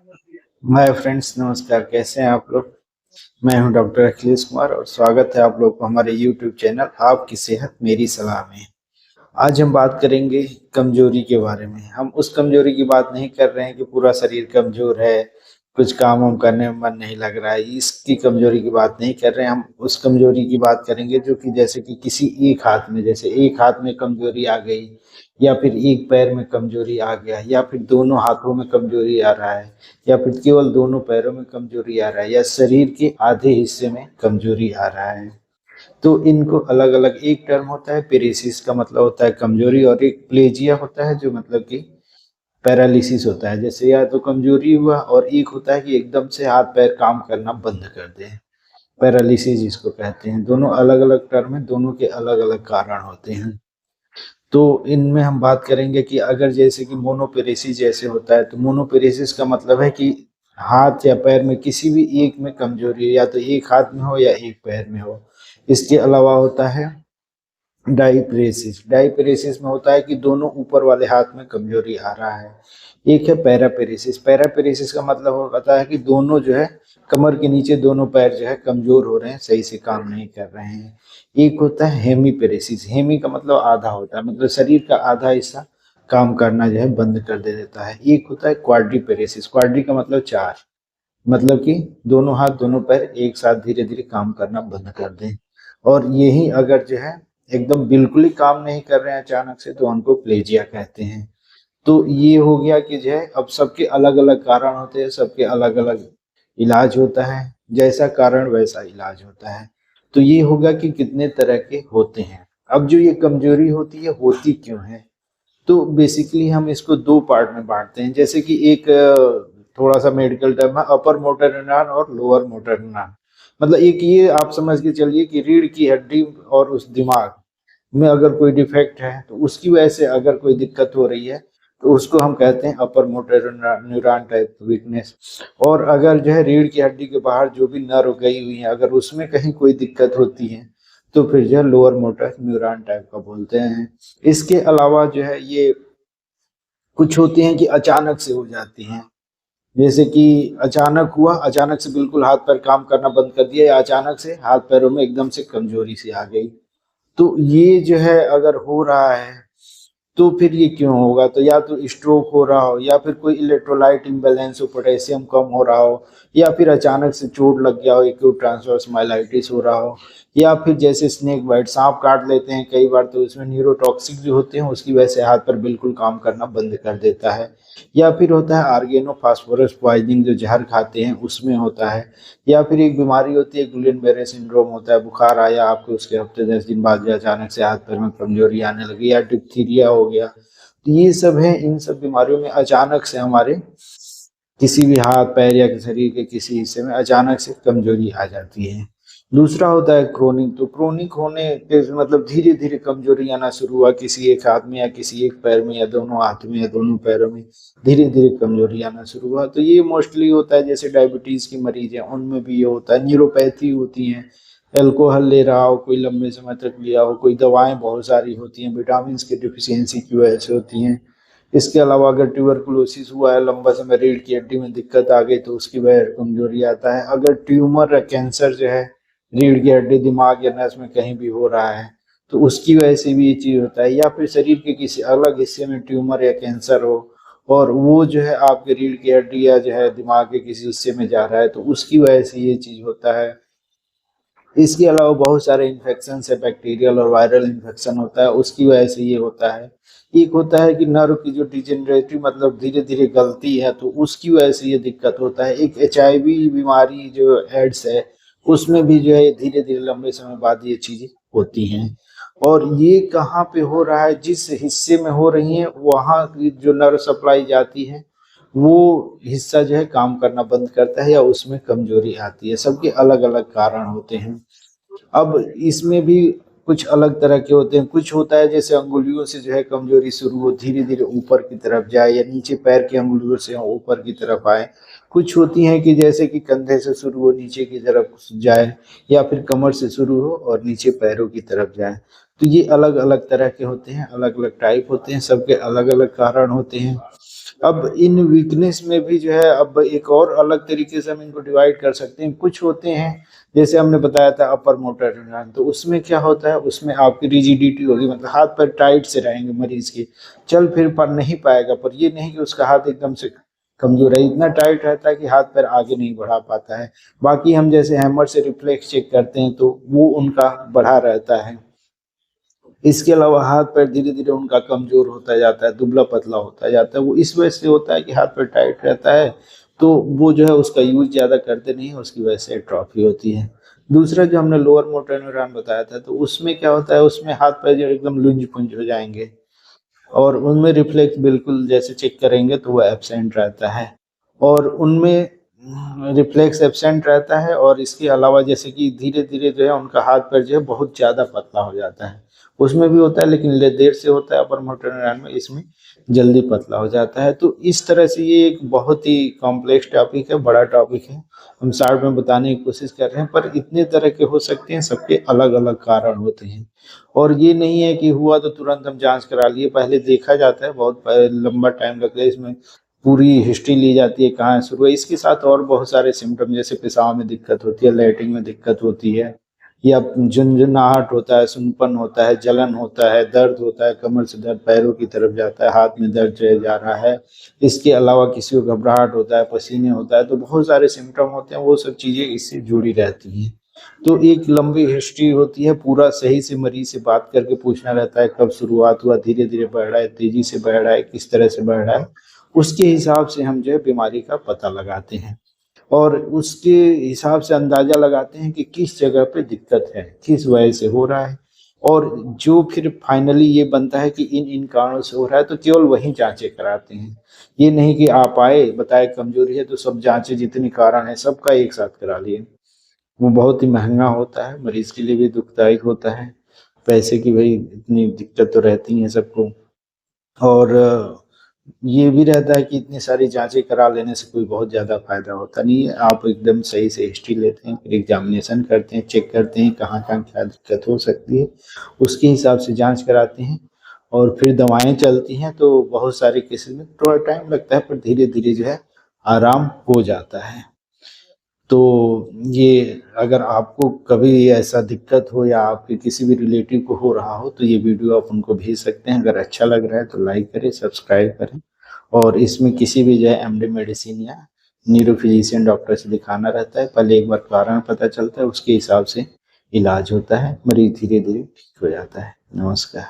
Hi friends, नमस्कार। कैसे हैं आप लोग? मैं हूं डॉक्टर अखिलेश कुमार और स्वागत है आप लोग को हमारे यूट्यूब चैनल आपकी सेहत मेरी सलाह में। आज हम बात करेंगे कमजोरी के बारे में। हम उस कमजोरी की बात नहीं कर रहे हैं कि पूरा शरीर कमजोर है, कुछ काम हम करने में मन नहीं लग रहा है, इसकी कमजोरी की बात नहीं कर रहे हैं। हम उस कमजोरी की बात करेंगे जो कि जैसे कि किसी एक हाथ में, जैसे एक हाथ में कमजोरी आ गई, या फिर एक पैर में कमजोरी आ गया, या फिर दोनों हाथों में कमजोरी आ रहा है, या फिर केवल दोनों पैरों में कमजोरी आ रहा है, या शरीर के आधे हिस्से में कमजोरी आ रहा है। तो इनको अलग अलग, एक टर्म होता है पेरेसिस का मतलब होता है कमजोरी, और एक प्लेजिया होता है जो मतलब कि पैरालिसिस होता है। जैसे या तो कमजोरी हुआ, और एक होता है कि एकदम से हाथ पैर काम करना बंद कर दे, पैरालिसिस जिसको कहते हैं। दोनों अलग अलग टर्म है, दोनों के अलग अलग कारण होते हैं। तो इनमें हम बात करेंगे कि अगर जैसे कि मोनोपेरेसिस जैसे होता है, तो मोनोपेरेसिस का मतलब है कि हाथ या पैर में किसी भी एक में कमजोरी है, या तो एक हाथ में हो या एक पैर में हो। इसके अलावा होता है डाइपरेसिस। डाइपरेसिस में होता है कि दोनों ऊपर वाले हाथ में कमजोरी आ रहा है। एक है पैरापेरेसिस। पैरापेरेसिस का मतलब होता है कि दोनों जो है कमर के नीचे दोनों पैर जो है कमजोर हो रहे हैं, सही से काम नहीं कर रहे हैं। एक होता है हेमीपेरेसिस। हेमी का मतलब आधा होता है, मतलब शरीर का आधा हिस्सा काम करना जो है बंद कर दे देता है। एक होता है क्वाड्रीपेरेसिस। क्वाड्री का मतलब चार, मतलब कि दोनों हाथ दोनों पैर एक साथ धीरे धीरे काम करना बंद कर दें। और यही अगर जो है एकदम बिल्कुल ही काम नहीं कर रहे हैं अचानक से, तो उनको प्लेजिया कहते हैं। तो ये हो गया कि जो है अब सबके अलग अलग कारण होते हैं, सबके अलग अलग इलाज होता है। जैसा कारण वैसा इलाज होता है। तो ये होगा कि कितने तरह के होते हैं। अब जो ये कमजोरी होती है, होती क्यों है? तो बेसिकली हम इसको दो पार्ट में बांटते हैं। जैसे कि एक थोड़ा सा मेडिकल टर्म है, अपर मोटर न्यूरॉन और लोअर मोटर न्यूरॉन। मतलब एक ये आप समझ के चलिए कि रीढ़ की हड्डी और उस दिमाग में अगर कोई डिफेक्ट है, तो उसकी वजह से अगर कोई दिक्कत हो रही है, तो उसको हम कहते हैं upper motor neuron type weakness. और अगर जो है रीढ़ की हड्डी के बाहर जो भी नर्व गई हुई है, अगर उसमें कहीं कोई दिक्कत होती है, तो फिर जो है लोअर मोटर न्यूरॉन टाइप का बोलते हैं। इसके अलावा जो है ये कुछ होती हैं कि अचानक से हो जाती हैं। जैसे कि अचानक हुआ, अचानक से बिल्कुल हाथ पैर काम करना बंद कर दिया, या अचानक से हाथ पैरों में एकदम से कमजोरी सी आ गई। तो ये जो है अगर हो रहा है, तो फिर ये क्यों होगा? तो या तो स्ट्रोक हो रहा हो, या फिर कोई इलेक्ट्रोलाइट इम्बैलेंस हो, पोटेशियम कम हो रहा हो, या फिर अचानक से चोट लग गया हो, एक्यूट ट्रांसवर्स माइलाइटिस हो रहा हो, या फिर जैसे स्नेक बाइट, सांप काट लेते हैं कई बार, तो उसमें न्यूरोटॉक्सिक जो होते हैं उसकी वजह से हाथ पर बिल्कुल काम करना बंद कर देता है। या फिर होता है आर्गेनो फास्फोरस पॉइजनिंग, जो जहर खाते हैं उसमें होता है। या फिर एक बीमारी होती है गुलिन बेरे सिंड्रोम होता है, बुखार आया आपको, उसके हफ्ते 10 दिन बाद जो अचानक से हाथ पैर में कमजोरी आने लगी, या डिप्थीरिया हो गया। तो ये सब है, इन सब बीमारियों में अचानक से हमारे किसी भी हाथ पैर या शरीर के किसी हिस्से में अचानक से कमजोरी आ जाती है। दूसरा होता है क्रोनिक। तो क्रोनिक होने के मतलब धीरे धीरे कमजोरी आना शुरू हुआ, किसी एक हाथ में या किसी एक पैर में, या दोनों हाथ में या दोनों पैरों में धीरे धीरे कमजोरी आना शुरू हुआ। तो ये मोस्टली होता है, जैसे डायबिटीज की मरीज है उनमें भी ये होता है। न्यूरोपैथी होती है, अल्कोहल ले रहा हो कोई, लंबे समय तक लिया हो कोई, दवाएं बहुत सारी होती हैं, विटामिन की डिफिशियंसी की वजह से होती हैं। इसके अलावा अगर ट्यूबरकुलोसिस हुआ है, लंबा समय रीढ़ की हड्डी में दिक्कत आ गई, तो उसकी वजह कमजोरी आता है। अगर ट्यूमर या कैंसर जो है रीढ़ की हड्डी, दिमाग या नस में कहीं भी हो रहा है, तो उसकी वजह से भी ये चीज होता है। या फिर शरीर के किसी अलग हिस्से में ट्यूमर या कैंसर हो, और वो जो है आपके रीढ़ की हड्डी या जो है दिमाग के किसी हिस्से में जा रहा है, तो उसकी वजह से ये चीज होता है। इसके अलावा बहुत सारे इन्फेक्शन है, बैक्टीरियल और वायरल इन्फेक्शन होता है, उसकी वजह से ये होता है। एक होता है कि नर्व की जो डिजेनरेटिव मतलब धीरे धीरे गलती है, तो उसकी वजह से ये दिक्कत होता है। एक HIV बीमारी जो एड्स है, उसमें भी जो है धीरे धीरे लंबे समय बाद ये चीजें होती हैं। और ये कहाँ पे हो रहा है? जिस हिस्से में हो रही है, वहाँ की जो नर्व सप्लाई जाती है, वो हिस्सा जो है काम करना बंद करता है, या उसमें कमजोरी आती है। सबके अलग अलग कारण होते हैं। अब इसमें भी कुछ अलग तरह के होते हैं। कुछ होता है जैसे अंगुलियों से जो है कमजोरी शुरू हो, धीरे धीरे ऊपर की तरफ जाए, या नीचे पैर की अंगुलियों से ऊपर की तरफ आए। कुछ होती हैं कि जैसे कि कंधे से शुरू हो नीचे की तरफ जाए, या फिर कमर से शुरू हो और नीचे पैरों की तरफ जाए। तो ये अलग अलग तरह के होते हैं, अलग अलग टाइप होते हैं, सबके अलग अलग कारण होते हैं। अब इन वीकनेस में भी जो है, अब एक और अलग तरीके से हम इनको डिवाइड कर सकते हैं। कुछ होते हैं जैसे हमने बताया था अपर मोटर न्यूरॉन, तो उसमें क्या होता है, उसमें आपकी रिजिडिटी होगी, मतलब हाथ पैर टाइट से रहेंगे मरीज के, चल फिर पर नहीं पाएगा, पर ये नहीं कि उसका हाथ एकदम से कमजोर है, इतना टाइट रहता है कि हाथ पैर आगे नहीं बढ़ा पाता है। बाकी हम जैसे हैमर से रिफ्लेक्स चेक करते हैं तो वो उनका बढ़ा रहता है। इसके अलावा हाथ पैर धीरे धीरे उनका कमजोर होता जाता है, दुबला पतला होता जाता है। वो इस वजह से होता है कि हाथ पैर टाइट रहता है, तो वो जो है उसका यूज ज्यादा करते नहीं है, उसकी वजह से एट्रोफी होती है। दूसरा जो हमने लोअर मोटर न्यूरॉन बताया था, तो उसमें क्या होता है, उसमें हाथ पैर जो एकदम लुंज पुंज हो जाएंगे, और उनमें रिफ्लेक्स बिल्कुल जैसे चेक करेंगे तो वो एब्सेंट रहता है, और उनमें रिफ्लेक्स एब्सेंट रहता है। और इसके अलावा जैसे कि धीरे धीरे जो है उनका हाथ पैर जो है बहुत ज़्यादा पतला हो जाता है, उसमें भी होता है लेकिन देर से होता है अपर मोटर न्यूरॉन में, इसमें जल्दी पतला हो जाता है। तो इस तरह से ये एक बहुत ही कॉम्प्लेक्स टॉपिक है, बड़ा टॉपिक है, हम शॉर्ट में बताने की कोशिश कर रहे हैं, पर इतने तरह के हो सकते हैं, सबके अलग अलग कारण होते हैं। और ये नहीं है कि हुआ तो तुरंत हम जांच करा लिए, पहले देखा जाता है, बहुत लंबा टाइम लगता है, इसमें पूरी हिस्ट्री ली जाती है, कहाँ शुरू है। इसके साथ और बहुत सारे सिम्टम, जैसे पेशाब में दिक्कत होती है, लैट्रिन में दिक्कत होती है, या झुनझुनाहट होता है, सुनपन होता है, जलन होता है, दर्द होता है, कमर से दर्द पैरों की तरफ जाता है, हाथ में दर्द रह जा रहा है। इसके अलावा किसी को घबराहट होता है, पसीने होता है, तो बहुत सारे सिम्टम होते हैं, वो सब चीजें इससे जुड़ी रहती हैं। तो एक लंबी हिस्ट्री होती है, पूरा सही से मरीज से बात करके पूछना रहता है, कब शुरुआत हुआ, धीरे धीरे बढ़ रहा है, तेजी से बढ़ रहा है, किस तरह से बढ़ रहा है, उसके हिसाब से हम जो है बीमारी का पता लगाते हैं, और उसके हिसाब से अंदाजा लगाते हैं कि किस जगह पे दिक्कत है, किस वजह से हो रहा है। और जो फिर फाइनली ये बनता है कि इन इन कारणों से हो रहा है, तो केवल वही जांचें कराते हैं। ये नहीं कि आप आए बताए कमजोरी है तो सब जांचें जितने कारण है सबका एक साथ करा लिए, वो बहुत ही महंगा होता है, मरीज के लिए भी दुखदायक होता है। पैसे की भाई इतनी दिक्कत तो रहती है सबको। और ये भी रहता है कि इतनी सारी जांचें करा लेने से कोई बहुत ज़्यादा फायदा होता नहीं है। आप एकदम सही से हिस्ट्री लेते हैं, फिर एग्जामिनेशन करते हैं, चेक करते हैं कहाँ कहाँ क्या दिक्कत हो सकती है, उसके हिसाब से जांच कराते हैं, और फिर दवाएं चलती हैं। तो बहुत सारे केसेस में थोड़ा टाइम लगता है, पर धीरे धीरे जो है आराम हो जाता है। तो ये, अगर आपको कभी ऐसा दिक्कत हो या आपके किसी भी रिलेटिव को हो रहा हो, तो ये वीडियो आप उनको भेज सकते हैं। अगर अच्छा लग रहा है तो लाइक करें, सब्सक्राइब करें। और इसमें किसी भी जो है एमडी मेडिसिन या न्यूरो फिजिशियन डॉक्टर से दिखाना रहता है, पहले एक बार कारण पता चलता है, उसके हिसाब से इलाज होता है, मरीज धीरे धीरे ठीक हो जाता है। नमस्कार।